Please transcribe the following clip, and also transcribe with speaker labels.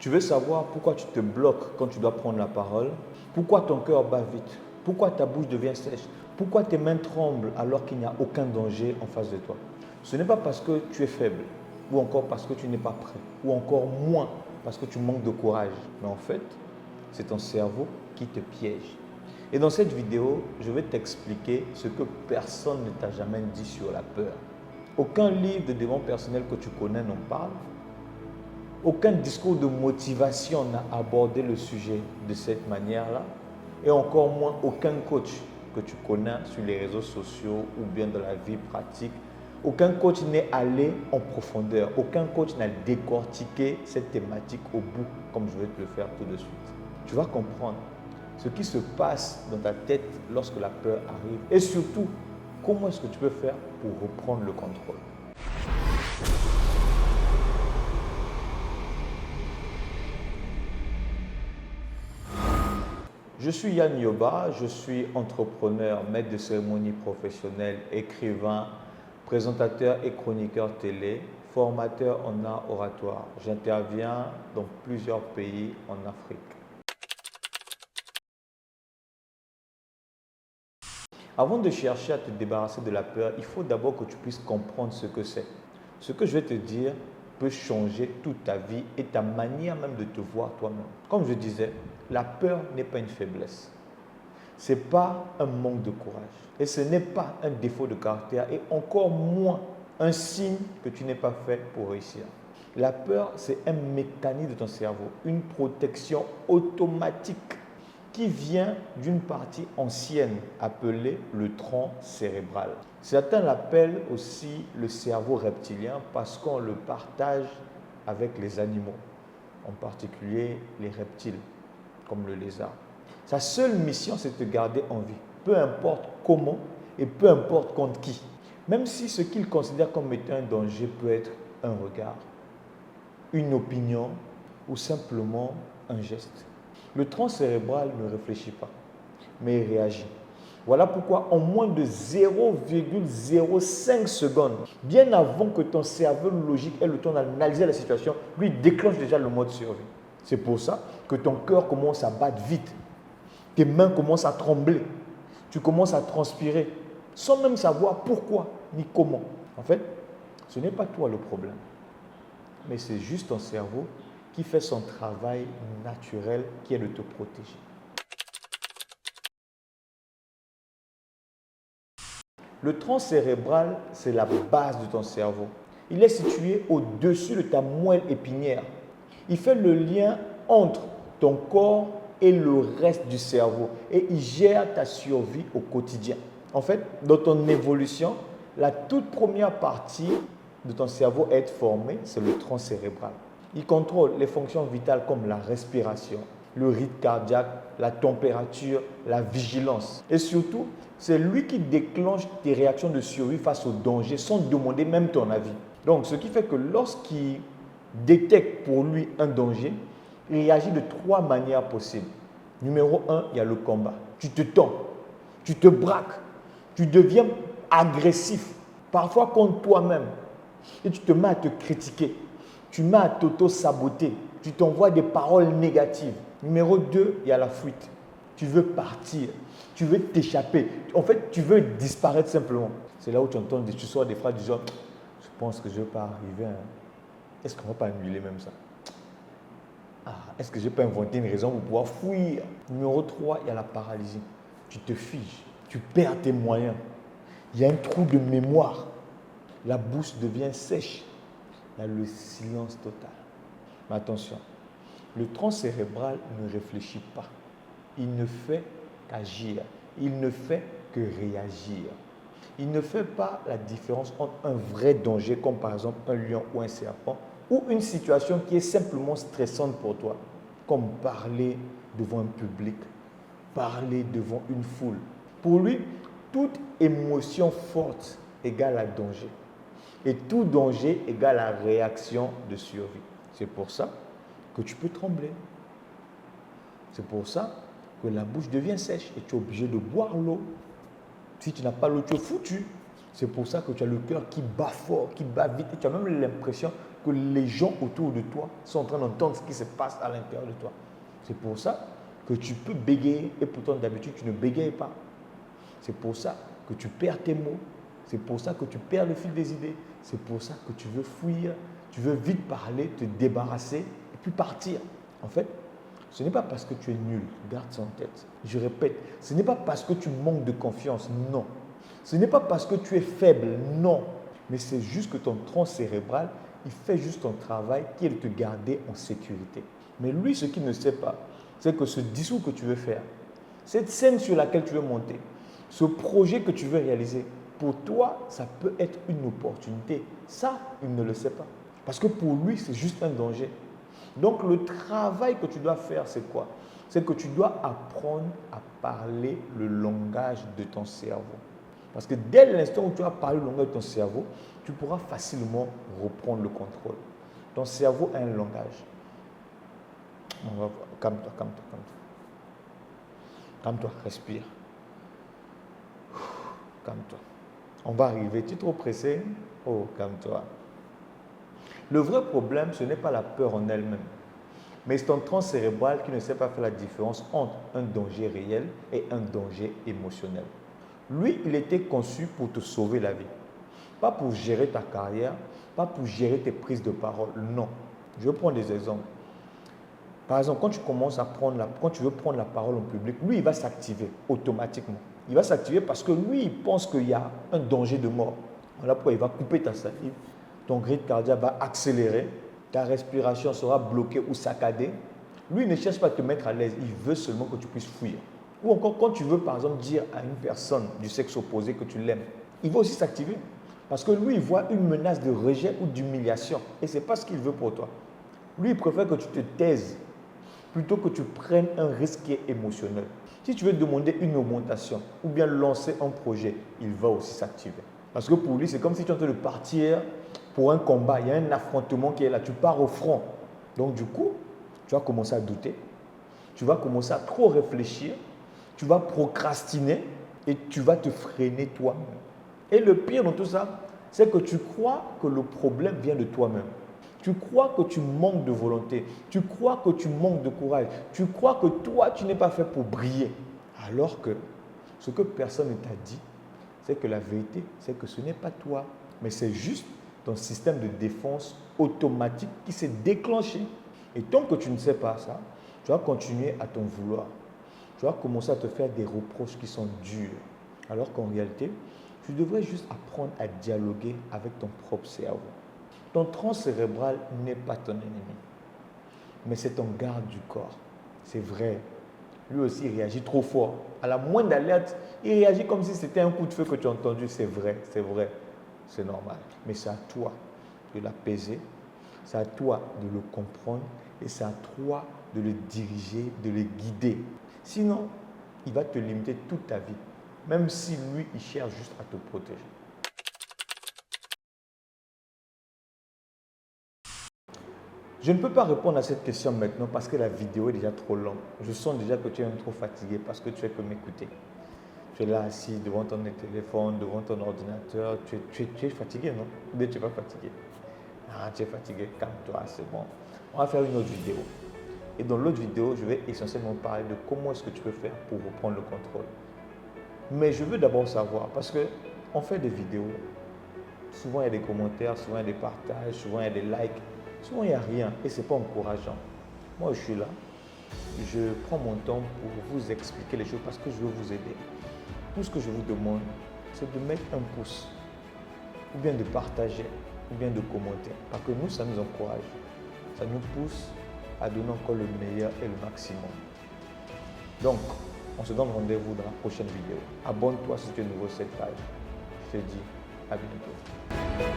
Speaker 1: Tu veux savoir pourquoi tu te bloques quand tu dois prendre la parole? Pourquoi ton cœur bat vite? Pourquoi ta bouche devient sèche? Pourquoi tes mains tremblent alors qu'il n'y a aucun danger en face de toi? Ce n'est pas parce que tu es faible, ou encore parce que tu n'es pas prêt, ou encore moins parce que tu manques de courage. Mais en fait, c'est ton cerveau qui te piège. Et dans cette vidéo, je vais t'expliquer ce que personne ne t'a jamais dit sur la peur. Aucun livre de développement personnel que tu connais n'en parle. Aucun discours de motivation n'a abordé le sujet de cette manière-là. Et encore moins, aucun coach que tu connais sur les réseaux sociaux ou bien dans la vie pratique. Aucun coach n'est allé en profondeur. Aucun coach n'a décortiqué cette thématique au bout, comme je vais te le faire tout de suite. Tu vas comprendre ce qui se passe dans ta tête lorsque la peur arrive et surtout, comment est-ce que tu peux faire pour reprendre le contrôle. Je suis Yann Yoba, je suis entrepreneur, maître de cérémonie professionnel, écrivain, présentateur et chroniqueur télé, formateur en art oratoire. J'interviens dans plusieurs pays en Afrique. Avant de chercher à te débarrasser de la peur, il faut d'abord que tu puisses comprendre ce que c'est. Ce que je vais te dire peut changer toute ta vie et ta manière même de te voir toi-même. Comme je disais, la peur n'est pas une faiblesse. Ce n'est pas un manque de courage. Et ce n'est pas un défaut de caractère et encore moins un signe que tu n'es pas fait pour réussir. La peur, c'est un mécanisme de ton cerveau, une protection automatique qui vient d'une partie ancienne appelée le tronc cérébral. Certains l'appellent aussi le cerveau reptilien parce qu'on le partage avec les animaux, en particulier les reptiles, comme le lézard. Sa seule mission, c'est de te garder en vie, peu importe comment et peu importe contre qui. Même si ce qu'il considère comme étant un danger peut être un regard, une opinion ou simplement un geste. Le tronc cérébral ne réfléchit pas, mais il réagit. Voilà pourquoi en moins de 0,05 secondes, bien avant que ton cerveau logique ait le temps d'analyser la situation, lui déclenche déjà le mode survie. C'est pour ça que ton cœur commence à battre vite. Tes mains commencent à trembler. Tu commences à transpirer sans même savoir pourquoi ni comment. En fait, ce n'est pas toi le problème, mais c'est juste ton cerveau qui fait son travail naturel qui est de te protéger. Le tronc cérébral, c'est la base de ton cerveau. Il est situé au-dessus de ta moelle épinière. Il fait le lien entre ton corps et le reste du cerveau et il gère ta survie au quotidien. En fait, dans ton évolution, la toute première partie de ton cerveau à être formée, c'est le tronc cérébral. Il contrôle les fonctions vitales comme la respiration, le rythme cardiaque, la température, la vigilance. Et surtout, c'est lui qui déclenche tes réactions de survie face au danger sans demander même ton avis. Donc, ce qui fait que lorsqu'il détecte pour lui un danger, il réagit de 3 manières possibles. Numéro 1, il y a le combat. Tu te tends, tu te braques, tu deviens agressif, parfois contre toi-même. Et tu te mets à te critiquer, tu mets à t'auto-saboter, tu t'envoies des paroles négatives. Numéro 2, il y a la fuite. Tu veux partir, tu veux t'échapper. En fait, tu veux disparaître simplement. C'est là où tu entends, tu sors des phrases du genre, je pense que je ne vais pas arriver. Est-ce qu'on ne va pas annuler même ça? Est-ce que je n'ai pas inventé une raison pour pouvoir fuir? Numéro 3, il y a la paralysie. Tu te figes, tu perds tes moyens. Il y a un trou de mémoire. La bouche devient sèche. Il y a le silence total. Mais attention, le tronc cérébral ne réfléchit pas. Il ne fait qu'agir. Il ne fait que réagir. Il ne fait pas la différence entre un vrai danger, comme par exemple un lion ou un serpent, ou une situation qui est simplement stressante pour toi, comme parler devant un public, parler devant une foule. Pour lui, toute émotion forte égale à danger. Et tout danger égale à réaction de survie. C'est pour ça que tu peux trembler. C'est pour ça que la bouche devient sèche et tu es obligé de boire l'eau. Si tu n'as pas l'eau, tu es foutu. C'est pour ça que tu as le cœur qui bat fort, qui bat vite et tu as même l'impression que les gens autour de toi sont en train d'entendre ce qui se passe à l'intérieur de toi. C'est pour ça que tu peux bégayer et pourtant d'habitude tu ne bégayes pas. C'est pour ça que tu perds tes mots. C'est pour ça que tu perds le fil des idées. C'est pour ça que tu veux fuir, tu veux vite parler, te débarrasser et puis partir. En fait, ce n'est pas parce que tu es nul, garde ça en tête. Je répète, ce n'est pas parce que tu manques de confiance, non. Ce n'est pas parce que tu es faible, non. Mais c'est juste que ton tronc cérébral, il fait juste ton travail qui est de te garder en sécurité. Mais lui, ce qu'il ne sait pas, c'est que ce discours que tu veux faire, cette scène sur laquelle tu veux monter, ce projet que tu veux réaliser, pour toi, ça peut être une opportunité. Ça, il ne le sait pas. Parce que pour lui, c'est juste un danger. Donc, le travail que tu dois faire, c'est quoi? C'est que tu dois apprendre à parler le langage de ton cerveau. Parce que dès l'instant où tu vas parler le langage de ton cerveau, tu pourras facilement reprendre le contrôle. Ton cerveau a un langage. Calme-toi, calme-toi, calme-toi. Calme-toi, respire. Calme-toi. On va arriver. Tu es trop pressé? Oh, calme-toi. Le vrai problème, ce n'est pas la peur en elle-même, mais c'est ton tronc cérébral qui ne sait pas faire la différence entre un danger réel et un danger émotionnel. Lui, il était conçu pour te sauver la vie. Pas pour gérer ta carrière, pas pour gérer tes prises de parole. Non. Je vais prendre des exemples. Par exemple, quand tu commences à quand tu veux prendre la parole en public, lui, il va s'activer automatiquement. Il va s'activer parce que lui, il pense qu'il y a un danger de mort. Voilà pourquoi il va couper ta salive, ton rythme cardiaque va accélérer, ta respiration sera bloquée ou saccadée. Lui, il ne cherche pas à te mettre à l'aise, il veut seulement que tu puisses fuir. Ou encore, quand tu veux, par exemple, dire à une personne du sexe opposé que tu l'aimes, il va aussi s'activer. Parce que lui, il voit une menace de rejet ou d'humiliation. Et ce n'est pas ce qu'il veut pour toi. Lui, il préfère que tu te taises plutôt que tu prennes un risque qui est émotionnel. Si tu veux demander une augmentation ou bien lancer un projet, il va aussi s'activer. Parce que pour lui, c'est comme si tu es en train de partir pour un combat. Il y a un affrontement qui est là. Tu pars au front. Donc du coup, tu vas commencer à douter. Tu vas commencer à trop réfléchir. Tu vas procrastiner et tu vas te freiner toi-même. Et le pire dans tout ça, c'est que tu crois que le problème vient de toi-même. Tu crois que tu manques de volonté. Tu crois que tu manques de courage. Tu crois que toi, tu n'es pas fait pour briller. Alors que ce que personne ne t'a dit, c'est que la vérité, c'est que ce n'est pas toi, mais c'est juste ton système de défense automatique qui s'est déclenché. Et tant que tu ne sais pas ça, tu vas continuer à t'en vouloir. Tu vas commencer à te faire des reproches qui sont durs. Alors qu'en réalité, tu devrais juste apprendre à dialoguer avec ton propre cerveau. Ton tronc cérébral n'est pas ton ennemi, mais c'est ton garde du corps. C'est vrai. Lui aussi, il réagit trop fort. À la moindre alerte, il réagit comme si c'était un coup de feu que tu as entendu. C'est vrai, c'est normal. Mais c'est à toi de l'apaiser, c'est à toi de le comprendre et c'est à toi de le diriger, de le guider. Sinon, il va te limiter toute ta vie, même si lui, il cherche juste à te protéger. Je ne peux pas répondre à cette question maintenant parce que la vidéo est déjà trop longue. Je sens déjà que tu es trop fatigué parce que tu fais que m'écouter. Tu es là assis devant ton téléphone, devant ton ordinateur. Tu es fatigué, non? Ou bien tu n'es pas fatigué? Ah, tu es fatigué, calme-toi, c'est bon. On va faire une autre vidéo. Et dans l'autre vidéo, je vais essentiellement parler de comment est-ce que tu peux faire pour reprendre le contrôle. Mais je veux d'abord savoir, parce qu'on fait des vidéos, souvent il y a des commentaires, souvent il y a des partages, souvent il y a des likes. Souvent, il n'y a rien et ce n'est pas encourageant. Moi, je suis là. Je prends mon temps pour vous expliquer les choses parce que je veux vous aider. Tout ce que je vous demande, c'est de mettre un pouce, ou bien de partager, ou bien de commenter. Parce que nous, ça nous encourage. Ça nous pousse à donner encore le meilleur et le maximum. Donc, on se donne rendez-vous dans la prochaine vidéo. Abonne-toi si tu es nouveau sur cette page. Je te dis à bientôt.